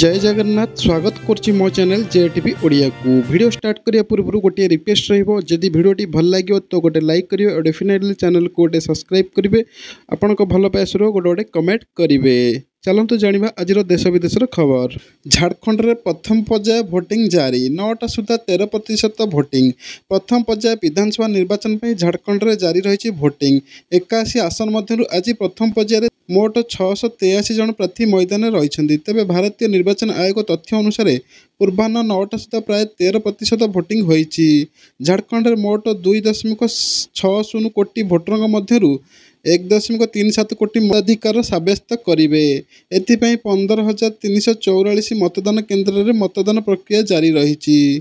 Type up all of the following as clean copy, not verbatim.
जय जगन्नाथ स्वागत करछि मो चैनल जेटीवी ओडिया को वीडियो स्टार्ट करिया पूर्व गोटे रिक्वेस्ट रहिबो जदि वीडियोटी भल लागियो तो गोटे लाइक करियो और डेफिनेटली चैनल को गोटे सब्सक्राइब करिवे आपण को भल पाइसरो गोटे कमेंट करिवे। चलतु जानिबा आज देश विदेशर खबर। झारखंड रे प्रथम पर्याय भोटिंग जारी 9टा सुधा 13% भोटिंग। प्रथम पर्याय विधानसभा निर्वाचन पर झारखंड रे जारी रही भोटिंग। 81 आसन मध्यरु आज प्रथम पर्याय मोट 683 जन प्रार्थी मैदान रही। तेबे भारतीय निर्वाचन आयोग तथ्य अनुसार पूर्वाह्न 9टा सुधा प्राय 13% भोटिंग होईची। झारखंड रे मोट 2.60 कोटी भोटर मध्यरु 1.37 कोटी मताधिकार साब्यस्त करेंगे। एथिपाई 15,344 मतदान केन्द्र में मतदान प्रक्रिया जारी रही।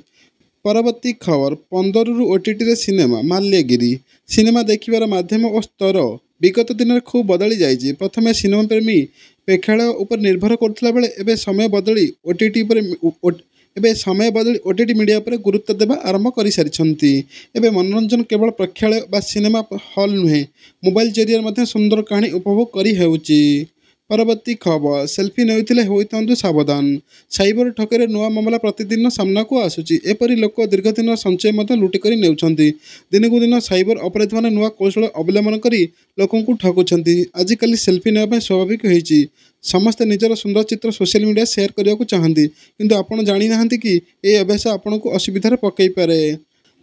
परवर्ती खबर 15 रु ओटीटी रे सिनेमा माल्यगिरी। सिनेमा देखिबार माध्यम और स्तर विगत दिन में खूब बदली जाइए। प्रथमे सिनेमा प्रेमी प्रेक्षालय उपर निर्भर करुला बेले एबे समय बदली ओटीटी मीडिया पर गुरुत्व देवा आरंभ कर सारी। एबे मनोरंजन केवल प्रेक्षालय बा सिनेमा हॉल नुहे मोबाइल जरिया सुंदर कहानी उपभोग करी हेउची। परवर्ती खबर सेल्फी नौथिले होइतांतु सावधान। साइबर ठकेर नुआ मामला प्रतिदिन सामना को आसुची। एपरी लोक दीर्घ दिन संचय लुटिक नेउछंती। दिनकू दिन साइबर अपराधी माने नुआ कौशल अवलंबन करी लोकों को ठकुछंती। आजिकल सेल्फी नेबा स्वाभाविक होईची। समस्त निजर सुंदर चित्र सोशल मीडिया शेयर करने को चाहती किंतु आपण जानी नाहंती कि ए अभ्यास आपण को असुविधार पकई पारे।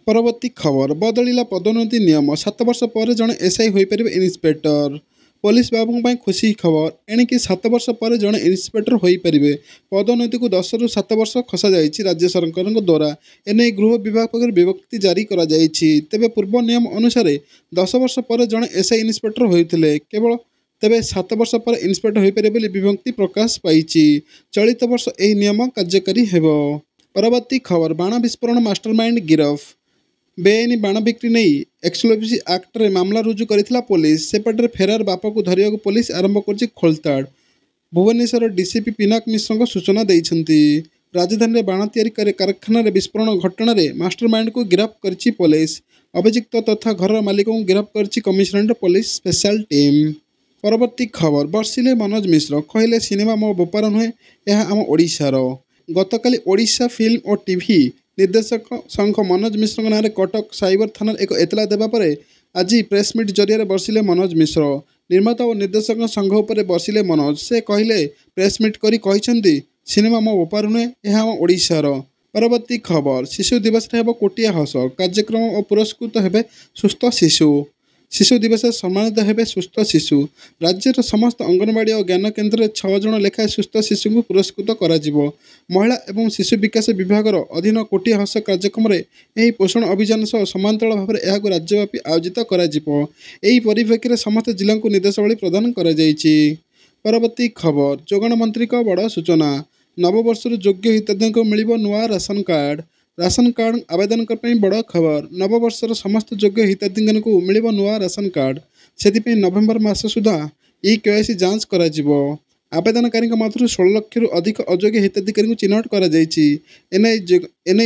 परवर्ती खबर बदलिला पदोन्नति नियम। 7 वर्ष पर जड़े एसआई हो पारे इन्स्पेक्टर। पुलिस बाबू खुशी खबर एणिकी 7 वर्ष पर जड़े इन्स्पेक्टर हो पारे। पदोन्नति को 10 रु 7 वर्ष खसा जाइछि राज्य सरकार द्वारा। एने गृह विभाग पक्ष विभक्ति जारी करा जाइछि। तेबे पूर्व नियम अनुसार 10 वर्ष पर जड़े एसआई इन्स्पेक्टर होइथिले केवल तेबे 7 वर्ष पर इन्स्पेक्टर हो पारे बोली विभक्ति प्रकाश पाइछि। चलित वर्ष यह नियम कार्यकारी हेबो। परवर्ती खबर बाण विस्फोरण मास्टरमाइंड गिरफ। बेआईन बाण बिक्री नहीं एक्सप्लोजिव एक्ट रे मामला रुजु करिथिला पुलिस। सेपटे फेरार बाप को धरिया पुलिस आरंभ कर खोलताड़। भुवनेश्वर डीसीपी पिनाक मिश्र सूचना देइछंती। राजधानी में बाण तैयारी कारखाना विस्फोरण घटना रे मास्टरमाइंड को गिरफ्त करछि पुलिस। अभियुक्त तथा घर मालिक को गिरफ्त करछि कमिशनरेट पुलिस स्पेशल टीम। परवर्ती खबर बर्षिले मनोज मिश्र कहले सिनेमा मो बेपार नुहे यह आम ओडिशार। गतकाली ओडिशा फिल्म और टीवी निर्देशक संघ मनोज मिश्र नाम कटक साइबर थाना एक एतला देवा पर आज प्रेसमिट जरिया बर्षिले मनोज मिश्र। निर्माता और निर्देशक संघ उपर बर्षिले मनोज। से कहले प्रेसमिट करी कहिसेंती सिनेमा मो बेपार नुहे यह आम ओडिशार। परवर्ती खबर शिशु दिवस हेब कोटिया हस कार्यक्रम और पुरस्कृत हेबे सुस्थ शिशु। शिशु दिवस सम्मानित हेबे सुस्थ शिशु। राज्यर समस्त अंगनवाड़ी और ज्ञान केन्द्र में 6 जन लेखाएं सुस्थ शिशु को पुरस्कृत करा जिवो। महिला एवं शिशु विकास विभाग अधीन कोटिया हस कार्यक्रम में पोषण अभियान सह समांतर भाव में यह राज्यव्यापी आयोजित करा जिवो। एही परिप्रेक्षी में समस्त जिला को निर्देशावली प्रदान करा जायछि। परवर्ती खबर जोगाण मंत्री का बड़ सूचना। नववर्ष योग्य हिताधिकारी को मिलिबो नुआ राशन कार्ड। राशन कार्ड आवेदन बड़ खबर। नववर्षर समस्त योग्य हिताधिकारी को मिलिबो नुआ राशन कार्ड। से नवेम्बर मास सुधा केवाईसी जांच करा जिवो। आवेदनकारी मध्य 16 लाख रु अधिक अयोग्य हिताधिकारी चिन्हट कर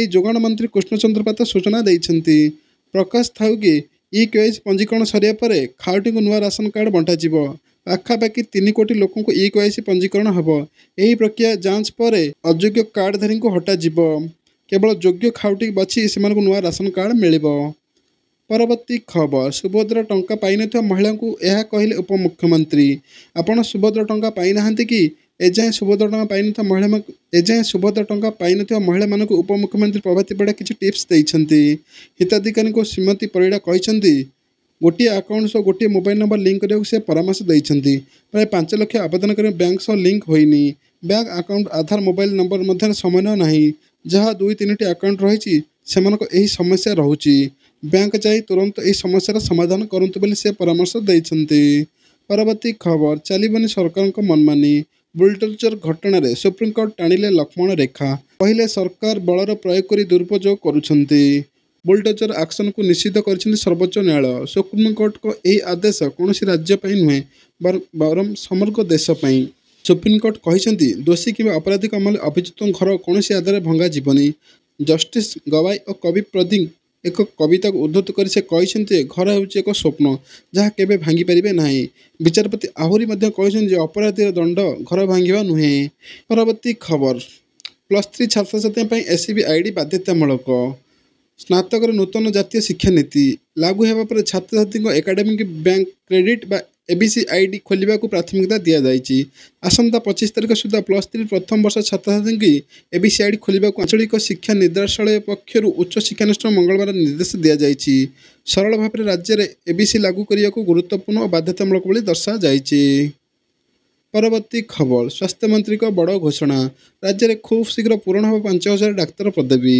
जोगाण मंत्री कृष्णचंद्र पात्र सूचना देइछंती। प्रकाश थाउ कि केवाईसी पंजीकरण सरिया पर खाउटी को नुआ राशन कार्ड बंटा जिवो। पाखापाखि 3 कोटी लोकों को केवाईसी पंजीकरण हेबो। एही प्रक्रिया जांच पर अयोग्य कार्डधारी को हटा जिवो। केवल योग्य खाउटी बाछि सेमानकु नुआ राशन कार्ड मिलिबो। परवर्ती खबर सुभद्रा टंका पाई नथिबा महिला को यह कहले उपमुख्यमंत्री। आपण सुभद्रा टंका पाई नाहंती कि एजाए सुभद्रा टंका पाई नथिबा महिला मानकु उपमुख्यमंत्री प्रभाती परिड़ा किछि टिप्स देइछंती। हिताधिकारी को श्रीमती परिड़ा कहिछंती गोटे अकाउंट सह गोटे मोबाइल नंबर लिंक करने से परामर्श देइछंती। प्राय 5 लाख आवेदन कर बैंक सह लिंक होइनी। बैंक अकाउंट आधार मोबाइल नंबर मध्य समन्वय नहीं। जहाँ 2-3टी अकाउंट रही यही समस्या रोचे। बैंक जाई तुरंत यही समस्यार समाधान करंतु बोली से परामर्श देइछंती। परवर्ती खबर चलिबनी सरकार को मनमानी। बुलडोजर घटना रे सुप्रीमकोर्ट टाणिले लक्ष्मण रेखा। पहले सरकार बलर प्रयोग कर दुरुपयोग करुछंती। बुलडोजर एक्शन को निषिद्ध कर सर्वोच्च न्यायालय। सुप्रीमकोर्ट को यही आदेश कौन राज्य नुहे बरम समग्र देश। सुप्रीमकोर्ट कहते दोषी कि अपराधिक अमल अभियुक्त घर कौन आधार भंगा जीवनी। जस्टिस गवाई और कवि प्रदीप ଏକ କବିତାକୁ ଉଦ୍ଧୃତ କରି ସେ କହିଛନ୍ତି ଯେ ଘର ହେଉଛି ଏକ ସ୍ୱପ୍ନ ଯାହା କେବେ ଭାଙ୍ଗିପାରିବେ ନାହିଁ। ବିଚାରପତି ଆହୁରି ମଧ୍ୟ କହିଛନ୍ତି ଯେ ଅପରାଧୀର ଦଣ୍ଡ ଘର ଭାଙ୍ଗିବା ନୁହେଁ। ପରବର୍ତ୍ତୀ ଖବର +3 ଛାତ୍ରଛାତ୍ରୀଙ୍କ ପାଇଁ ଏସ୍ସିବି ଆଇଡି ବାଧ୍ୟତାମୂଳକ। ସ୍ନାତକର ନୂତନ ଜାତୀୟ ଶିକ୍ଷାନୀତି ଲାଗୁ ହେବା ପରେ ଛାତ୍ରଛାତ୍ରୀଙ୍କ ଏକାଡେମିକ୍ ବ୍ୟାଙ୍କ କ୍ରେଡିଟ୍ ବା ଏବିସି ଆଇଡି ଖୋଲିବାକୁ ପ୍ରାଥମିକତା ଦିଆଯାଇଛି। ଆସନ୍ତା 25 ତାରିଖ ସୁଦ୍ଧା +3 ପ୍ରଥମ ବର୍ଷ ଛାତ୍ରଛାତ୍ରୀଙ୍କୁ ଏବିସି ଆଇଡି ଖୋଲିବାକୁ ଆଞ୍ଚଳିକ ଶିକ୍ଷା ନିର୍ଦ୍ଦେଶାଳୟ ପକ୍ଷରୁ ଉଚ୍ଚ ଶିକ୍ଷାନୁଷ୍ଠାନ ମଙ୍ଗଳବାର ନିର୍ଦ୍ଦେଶ ଦିଆଯାଇଛି। ସରଳ ଭାବରେ ରାଜ୍ୟରେ ଏବିସି ଲାଗୁ କରିବାକୁ ଗୁରୁତ୍ୱପୂର୍ଣ୍ଣ ଓ ବାଧ୍ୟତାମୂଳକ ବୋଲି ଦର୍ଶାଯାଇଛି। ପରବର୍ତ୍ତୀ ଖବର ସ୍ୱାସ୍ଥ୍ୟମନ୍ତ୍ରୀଙ୍କ ବଡ଼ ଘୋଷଣା ରାଜ୍ୟରେ ଖୁବ୍ ଶୀଘ୍ର ପୂରଣ ହେବ 5000 ଡାକ୍ତର ପଦବୀ।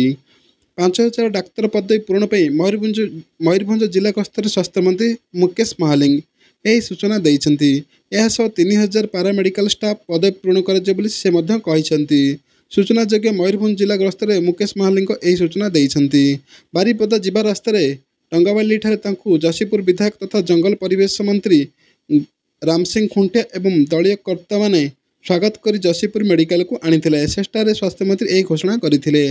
5000 ଡାକ୍ତର ପଦବୀ ପୂରଣ ପାଇଁ ମୟୂରଭଞ୍ଜ ଜିଲ୍ଲା ଗସ୍ତରେ ସ୍ୱାସ୍ଥ୍ୟମନ୍ତ୍ରୀ ମୁକେଶ ମହାଲିକ ଏହି ସୂଚନା ଦେଇଛନ୍ତି। ଏହାସହ 3000 ପାରାମେଡିକାଲ ଷ୍ଟାଫ୍ ପଦବୀ ପୂରଣ କରାଯିବ ବୋଲି ସେ ମଧ୍ୟ କହିଛନ୍ତି। ସୂଚନାଯୋଗ୍ୟ ମୟୂରଭଞ୍ଜ ଜିଲ୍ଲା ଗସ୍ତରେ ମୁକେଶ ମହାଲିକ ଏହି ସୂଚନା ଦେଇଛନ୍ତି। ବାରିପଦା ଯିବା ରାସ୍ତାରେ ଟଙ୍ଗାବାଲିଠାରେ ତାଙ୍କୁ ଯଶୀପୁର ବିଧାୟକ ତଥା ଜଙ୍ଗଲ ପରିବେଶ ମନ୍ତ୍ରୀ ରାମସିଂ ଖୁଣ୍ଟିଆ ଏବଂ ଦଳୀୟ କର୍ତ୍ତାମାନେ ସ୍ୱାଗତ କରି ଯଶୀପୁର ମେଡିକାଲକୁ ଆଣିଥିଲେ। ସେଠାରେ ସ୍ୱାସ୍ଥ୍ୟମନ୍ତ୍ରୀ ଏହି ଘୋଷଣା କରିଥିଲେ।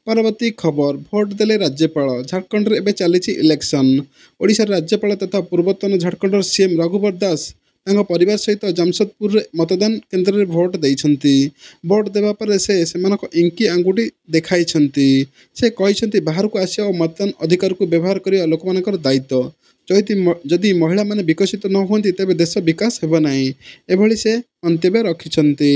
ପରବର୍ତ୍ତୀ ଖବର ଭୋଟ ଦେଲେ ରାଜ୍ୟପାଳ ଝାଡ଼ଖଣ୍ଡରେ ଏବେ ଚାଲିଛି ଇଲେକ୍ସନ୍। ଓଡ଼ିଶାର ରାଜ୍ୟପାଳ ତଥା ପୂର୍ବତନ ଝାଡ଼ଖଣ୍ଡର ସିଏମ୍ ରଘୁବର ଦାସ ତାଙ୍କ ପରିବାର ସହିତ ଜାମସେଦପୁରରେ ମତଦାନ କେନ୍ଦ୍ରରେ ଭୋଟ ଦେଇଛନ୍ତି। ଭୋଟ ଦେବା ପରେ ସେ ସେମାନଙ୍କ ଇଙ୍କି ଆଙ୍ଗୁଠି ଦେଖାଇଛନ୍ତି। ସେ କହିଛନ୍ତି ବାହାରକୁ ଆସିବା ଓ ମତଦାନ ଅଧିକାରକୁ ବ୍ୟବହାର କରିବା ଲୋକମାନଙ୍କର ଦାୟିତ୍ୱ। ଯଦି ମହିଳାମାନେ ବିକଶିତ ନ ହୁଅନ୍ତି ତେବେ ଦେଶ ବିକାଶ ହେବ ନାହିଁ। ଏଭଳି ସେ ମନ୍ତବ୍ୟ ରଖିଛନ୍ତି।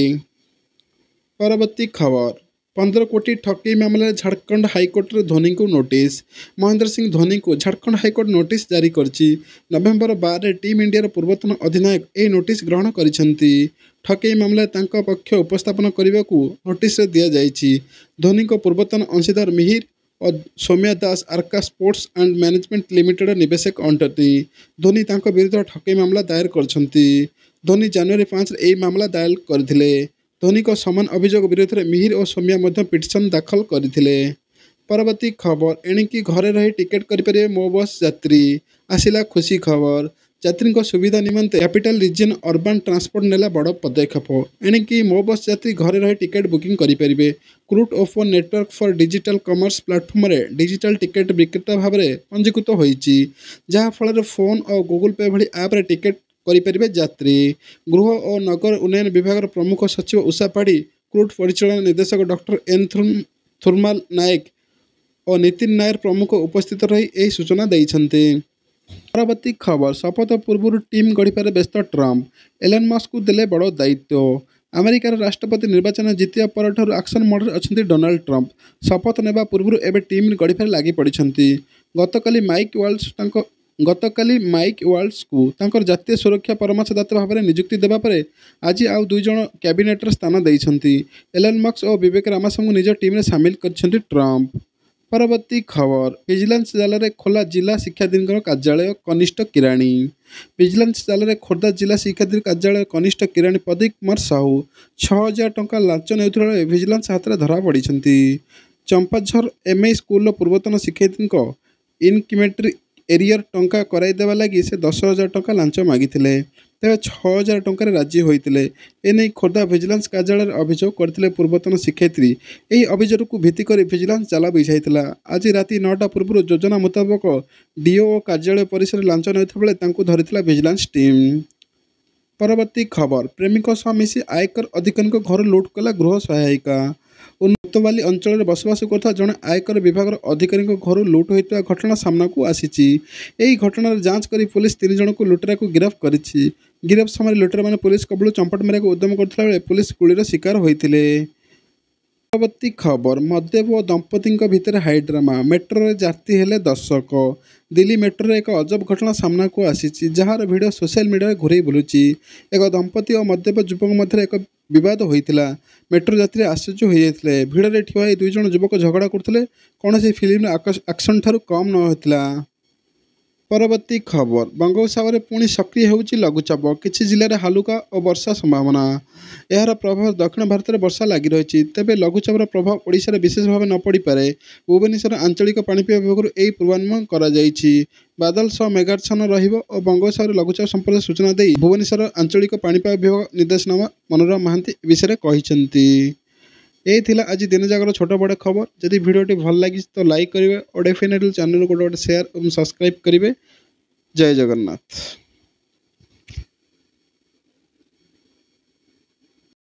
ପରବର୍ତ୍ତୀ ଖବର 15 କୋଟି ଠକେଇ ମାମଲାରେ ଝାଡ଼ଖଣ୍ଡ ହାଇକୋର୍ଟରେ ଧୋନିଙ୍କୁ ନୋଟିସ୍। ମହେନ୍ଦ୍ର ସିଂ ଧୋନିଙ୍କୁ ଝାଡ଼ଖଣ୍ଡ ହାଇକୋର୍ଟ ନୋଟିସ୍ ଜାରି କରିଛି। ନଭେମ୍ବର 12ରେ ଟିମ୍ ଇଣ୍ଡିଆର ପୂର୍ବତନ ଅଧିନାୟକ ଏହି ନୋଟିସ୍ ଗ୍ରହଣ କରିଛନ୍ତି। ଠକେଇ ମାମଲାରେ ତାଙ୍କ ପକ୍ଷ ଉପସ୍ଥାପନ କରିବାକୁ ନୋଟିସ୍ରେ ଦିଆଯାଇଛି। ଧୋନିଙ୍କ ପୂର୍ବତନ ଅଂଶୀଦାର ମିହିର ଓ Soumya Das Arka sports and management ଲିମିଟେଡର ନିବେଶକ ଅଟନ୍ତି। ଧୋନି ତାଙ୍କ ବିରୁଦ୍ଧରେ ଠକେଇ ମାମଲା ଦାୟର କରିଛନ୍ତି। ଧୋନି ଜାନୁଆରୀ 5ରେ ଏହି ମାମଲା ଦାୟର କରିଥିଲେ। ଧୋନିଙ୍କ ସମାନ ଅଭିଯୋଗ ବିରୋଧରେ ମିହିର ଓ ସୌମ୍ୟା ମଧ୍ୟ ପିଟିସନ୍ ଦାଖଲ କରିଥିଲେ। ପରବର୍ତ୍ତୀ ଖବର ଏଣିକି ଘରେ ରହି ଟିକେଟ୍ କରିପାରିବେ ମୋ ବସ୍ ଯାତ୍ରୀ। ଆସିଲା ଖୁସି ଖବର। ଯାତ୍ରୀଙ୍କ ସୁବିଧା ନିମନ୍ତେ କ୍ୟାପିଟାଲ ରିଜିୟନ ଅର୍ବାନ୍ ଟ୍ରାନ୍ସପୋର୍ଟ ନେଲା ବଡ଼ ପଦକ୍ଷେପ। ଏଣିକି ମୋ ବସ୍ ଯାତ୍ରୀ ଘରେ ରହି ଟିକେଟ୍ ବୁକିଂ କରିପାରିବେ। CRUT open network for digital commerce ପ୍ଲାଟଫର୍ମରେ ଡିଜିଟାଲ ଟିକେଟ୍ ବିକ୍ରେତା ଭାବରେ ପଞ୍ଜୀକୃତ ହୋଇଛି। ଯାହାଫଳରେ ଫୋନ୍ ଓ ଗୁଗଲ ପେ ଭଳି ଆପ୍ରେ ଟିକେଟ୍ କରିପାରିବେ ଯାତ୍ରୀ। ଗୃହ ଓ ନଗର ଉନ୍ନୟନ ବିଭାଗର ପ୍ରମୁଖ ସଚିବ ଉଷା ପାଢ଼ୀ କ୍ରୁଟ୍ ପରିଚାଳନା ନିର୍ଦ୍ଦେଶକ ଡକ୍ଟର ଏନ୍ ଥୁର୍ମାଲ ନାୟକ ଓ ନିତିନ ନାୟର ପ୍ରମୁଖ ଉପସ୍ଥିତ ରହି ଏହି ସୂଚନା ଦେଇଛନ୍ତି। ପରବର୍ତ୍ତୀ ଖବର ଶପଥ ପୂର୍ବରୁ ଟିମ୍ ଗଢ଼ିବାରେ ବ୍ୟସ୍ତ ଟ୍ରମ୍ପ ଏଲନ୍ ମସ୍କଙ୍କୁ ଦେଲେ ବଡ଼ ଦାୟିତ୍ୱ। ଆମେରିକାର ରାଷ୍ଟ୍ରପତି ନିର୍ବାଚନ ଜିତିବା ପରଠାରୁ ଆକ୍ସନ୍ ମୋଡ୍ରେ ଅଛନ୍ତି ଡୋନାଲ୍ଡ ଟ୍ରମ୍ପ। ଶପଥ ନେବା ପୂର୍ବରୁ ଏବେ ଟିମ୍ ଗଢ଼ିବାରେ ଲାଗି ପଡ଼ିଛନ୍ତି। ଗତକାଲି ମାଇକ୍ ୱାଲ୍ଟଜଙ୍କୁ ତାଙ୍କର ଜାତୀୟ ସୁରକ୍ଷା ପରାମର୍ଶଦାତା ଭାବରେ ନିଯୁକ୍ତି ଦେବା ପରେ ଆଜି ଆଉ 2 ଜଣ କ୍ୟାବିନେଟ୍ରେ ସ୍ଥାନ ଦେଇଛନ୍ତି। ଏଲନ୍ ମସ୍କ ଓ ବିବେକ ରାମାସ୍ୱାମୀଙ୍କୁ ନିଜ ଟିମ୍ରେ ସାମିଲ କରିଛନ୍ତି ଟ୍ରମ୍ପ। ପରବର୍ତ୍ତୀ ଖବର ଭିଜିଲାନ୍ସ ଜାଲରେ ଖୋଲା ଜିଲ୍ଲା ଶିକ୍ଷାଧିକାରୀଙ୍କ କାର୍ଯ୍ୟାଳୟ କନିଷ୍ଠ କିରାଣୀ। ଭିଜିଲାନ୍ସ ଜାଲରେ ଖୋର୍ଦ୍ଧା ଜିଲ୍ଲା ଶିକ୍ଷାଧିକାରୀ କାର୍ଯ୍ୟାଳୟ କନିଷ୍ଠ କିରାଣୀ ପ୍ରଦୀପ କୁମାର ସାହୁ 6000 ଟଙ୍କା ଲାଞ୍ଚ ନେଉଥିବା ବେଳେ ଭିଜିଲାନ୍ସ ହାତରେ ଧରା ପଡ଼ିଛନ୍ତି। ଚମ୍ପାଝର ଏମ୍ଆଇ ସ୍କୁଲର ପୂର୍ବତନ ଶିକ୍ଷୟିତ୍ରୀଙ୍କ ଇନକ୍ରିମେଣ୍ଟାରୀ ଏରିୟର ଟଙ୍କା କରାଇଦେବା ଲାଗି ସେ 10,000 ଟଙ୍କା ଲାଞ୍ଚ ମାଗିଥିଲେ। ତେବେ 6,000 ଟଙ୍କାରେ ରାଜି ହୋଇଥିଲେ। ଏନେଇ ଖୋର୍ଦ୍ଧା ଭିଜିଲାନ୍ସ କାର୍ଯ୍ୟାଳୟରେ ଅଭିଯୋଗ କରିଥିଲେ ପୂର୍ବତନ ଶିକ୍ଷୟିତ୍ରୀ। ଏହି ଅଭିଯୋଗକୁ ଭିତ୍ତି କରି ଭିଜିଲାନ୍ସ ଜାଲ ବିଛାଇଥିଲା। ଆଜି ରାତି 9ଟା ପୂର୍ବରୁ ଯୋଜନା ମୁତାବକ ଡିଓ କାର୍ଯ୍ୟାଳୟ ପରିସରରେ ଲାଞ୍ଚ ନେଉଥିବା ବେଳେ ତାଙ୍କୁ ଧରିଥିଲା ଭିଜିଲାନ୍ସ ଟିମ୍। ପରବର୍ତ୍ତୀ ଖବର ପ୍ରେମିକ ସହ ମିଶି ଆୟକର ଅଧିକାରୀଙ୍କ ଘର ଲୁଟ୍ କଲା ଗୃହ ସହାୟିକା। ଉନ୍ନତବାଲି ଅଞ୍ଚଳରେ ବସବାସ କରୁଥିବା ଜଣେ ଆୟକର ବିଭାଗର ଅଧିକାରୀଙ୍କ ଘରୁ ଲୁଟ୍ ହୋଇଥିବା ଘଟଣା ସାମ୍ନାକୁ ଆସିଛି। ଏହି ଘଟଣାର ଯାଞ୍ଚ କରି ପୁଲିସ 3 ଜଣଙ୍କୁ ଲୁଟେରାକୁ ଗିରଫ କରିଛି। ଗିରଫ ସମୟରେ ଲୁଟେରାମାନେ ପୁଲିସ କବଳରୁ ଚମ୍ପଟ ମାରିବାକୁ ଉଦ୍ୟମ କରୁଥିବା ବେଳେ ପୁଲିସ ଗୁଳିର ଶିକାର ହୋଇଥିଲେ। ପରବର୍ତ୍ତୀ ଖବର ମଦ୍ୟପ ଓ ଦମ୍ପତିଙ୍କ ଭିତରେ ହାଇଡ୍ରାମା ମେଟ୍ରୋରେ ଯାତ୍ରୀ ହେଲେ ଦର୍ଶକ। ଦିଲ୍ଲୀ ମେଟ୍ରୋରେ ଏକ ଅଜବ ଘଟଣା ସାମ୍ନାକୁ ଆସିଛି ଯାହାର ଭିଡ଼ିଓ ସୋସିଆଲ ମିଡ଼ିଆରେ ଘୁରେଇ ବୁଲୁଛି। ଏକ ଦମ୍ପତି ଓ ମଦ୍ୟପ ଯୁବକ ମଧ୍ୟରେ ଏକ ବିବାଦ ହୋଇଥିଲା। ମେଟ୍ରୋ ଯାତ୍ରୀ ଆଶ୍ଚର୍ଯ୍ୟ ହୋଇଯାଇଥିଲେ। ଭିଡ଼ରେ ଠିଆ ହୋଇ 2 ଜଣ ଯୁବକ ଝଗଡ଼ା କରୁଥିଲେ। କୌଣସି ଫିଲ୍ମର ଆକ୍ସନ୍ ଠାରୁ କମ୍ ନ ହୋଇଥିଲା। ପରବର୍ତ୍ତୀ ଖବର ବଙ୍ଗୋପସାଗରରେ ପୁଣି ସକ୍ରିୟ ହେଉଛି ଲଘୁଚାପ କିଛି ଜିଲ୍ଲାରେ ହାଲୁକା ଓ ବର୍ଷା ସମ୍ଭାବନା। ଏହାର ପ୍ରଭାବ ଦକ୍ଷିଣ ଭାରତରେ ବର୍ଷା ଲାଗି ରହିଛି। ତେବେ ଲଘୁଚାପର ପ୍ରଭାବ ଓଡ଼ିଶାରେ ବିଶେଷ ଭାବେ ନ ପଡ଼ିପାରେ। ଭୁବନେଶ୍ୱର ଆଞ୍ଚଳିକ ପାଣିପାଗ ବିଭାଗରୁ ଏହି ପୂର୍ବାନୁମାନ କରାଯାଇଛି। ବାଦଲ ସହ ମେଘାଚ୍ଛନ୍ନ ରହିବ ଓ ବଙ୍ଗୋପସାଗରରେ ଲଘୁଚାପ ସମ୍ପର୍କରେ ସୂଚନା ଦେଇ ଭୁବନେଶ୍ୱର ଆଞ୍ଚଳିକ ପାଣିପାଗ ବିଭାଗ ନିର୍ଦ୍ଦେଶକ ମନୋରମା ମହାନ୍ତି ଏ ବିଷୟରେ କହିଛନ୍ତି। यही थिला आज दिन जाकर छोट बड़ खबर। जदि भिडियोटी भल लगी तो लाइक करेंगे और डेफिनेटली चैनल को गोटे शेयर और सब्सक्राइब करेंगे। जय जगन्नाथ।